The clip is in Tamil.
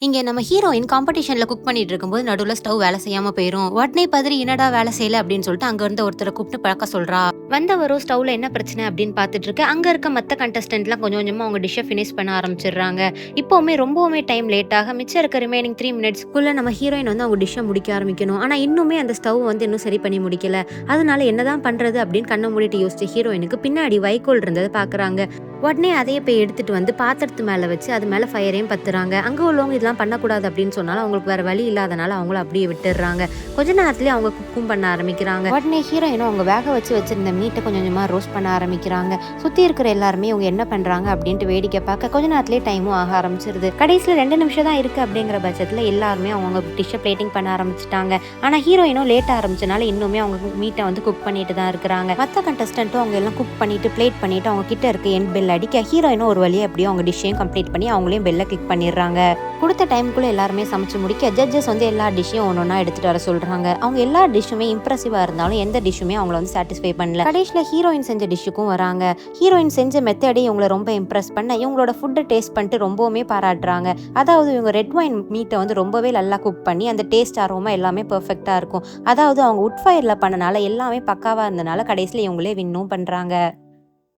இங்க நம்ம ஹீரோயின் காம்படிஷன்ல குக் பண்ணிட்டு இருக்கும்போது நடுவுல ஸ்டவ் வேலை செய்யாம போயிரும். உடனே பதறி என்னடா வேலை செய்யல அப்படின்னு சொல்லிட்டு அங்க இருந்த ஒருத்தரை கூப்பிட்டு பழக்க சொல்றா. வந்தவரும் ஸ்டவ்ல என்ன பிரச்சனை அப்படின்னு பார்த்துட்டு இருக்கு. அங்க இருக்க மத்த கண்டஸ்டன்ட்லாம் கொஞ்சம் கொஞ்சமா அவங்க டிஷ்ஷை ஃபினிஷ் பண்ண ஆரம்பிச்சிடுறாங்க. இப்போவுமே ரொம்பவுமே டைம் லேட் ஆக மிச்சம் இருக்க ரிமைனிங் 3 மினிட்ஸ்க்குள்ள நம்ம ஹீரோயின் வந்து அவங்க டிஷ்ஷை முடிக்க ஆரம்பிக்கணும். ஆனா இன்னுமே அந்த ஸ்டவ் வந்து இன்னும் சரி பண்ணி முடிக்கல. அதனால என்னதான் பண்றது அப்படின்னு கண்ணை மூடிட்டு யோசிச்சு ஹீரோயினுக்கு பின்னாடி வைக்கோல் இருந்ததை பாக்குறாங்க. உடனே அதையே போய் எடுத்துட்டு வந்து பாத்திரத்து மேல வச்சு அது மேல ஃபயரையும் பத்துறாங்க. அங்க உள்ளவங்க இதெல்லாம் பண்ணக்கூடாது அப்படின்னு சொன்னாலும் அவங்களுக்கு வேற வழி இல்லாதனால அவங்கள அப்படியே விட்டுடுறாங்க. கொஞ்ச நேரத்துலயே அவங்க குக்கும் பண்ண ஆரம்பிக்கிறாங்க. உடனே ஹீரோயினும் அவங்க வேக வச்சு வச்சிருந்த மீட்டை கொஞ்சம் கொஞ்சமா ரோஸ்ட் பண்ண ஆரம்பிக்கிறாங்க. சுத்தி இருக்கிற எல்லாருமே இவங்க என்ன பண்றாங்க அப்படின்ட்டு வேடிக்கை பார்க்க கொஞ்ச நேரத்திலேயே டைமும் ஆக ஆரம்பிச்சிருது. கடைசியில 2 நிமிஷம் தான் இருக்கு அப்படிங்கிற பட்சத்துல எல்லாருமே அவங்க டிஷ்ஷை பிளேட்டிங் பண்ண ஆரம்பிச்சிட்டாங்க. ஆனா ஹீரோயினும் லேட் ஆரம்பிச்சனால இன்னுமே அவங்க மீட்டை வந்து குக் பண்ணிட்டு தான் இருக்கிறாங்க. மத்த கண்டஸ்டன்ட்டும் அவங்க எல்லாம் குக் பண்ணிட்டு பிளேட் பண்ணிட்டு அவங்க கிட்ட இருக்க எண்ட் பெல் அடிக்க ஹீரோயினும் ஒரு வழியா எப்படியும் அவங்க டிஷ்ஷையும் கம்ப்ளீட் பண்ணி அவங்களையும் பெல்ல கிளிக் பண்ணிடுறாங்க. கொடுத்த டைமுக்குள்ள எல்லாருமே சமைச்சு முடிக்க ஜட்ஜஸ் வந்து எல்லா டிஷ்ஷையும் ஒன்னொன்னா எடுத்துட்டு வர சொல்றாங்க. அவங்க எல்லா டிஷ்ஷுமே இம்ப்ரெசிவா இருந்தாலும் எந்த டிஷ்ஷுமே அவங்கள வந்து சாட்டிஸ்ஃபை பண்ணல. கடைசியில ஹீரோயின் செஞ்ச டிஷ்ஷுக்கும் வராங்க. ஹீரோயின் செஞ்ச மெத்தடே இவங்களை ரொம்ப இம்ப்ரெஸ் பண்ண இவங்களோட ஃபுட்டை டேஸ்ட் பண்ணிட்டு ரொம்பவுமே பாராட்டுறாங்க. அதாவது இவங்க ரெட் வைன் மீட்டை வந்து ரொம்பவே நல்லா குக் பண்ணி அந்த டேஸ்ட் அரோமா எல்லாமே பெர்ஃபெக்டா இருக்கும். அதாவது அவங்க உட் ஃபயர்ல பண்ணனால எல்லாமே பக்காவா இருந்தனால கடைசியில இவங்களே வின்னும் பண்றாங்க.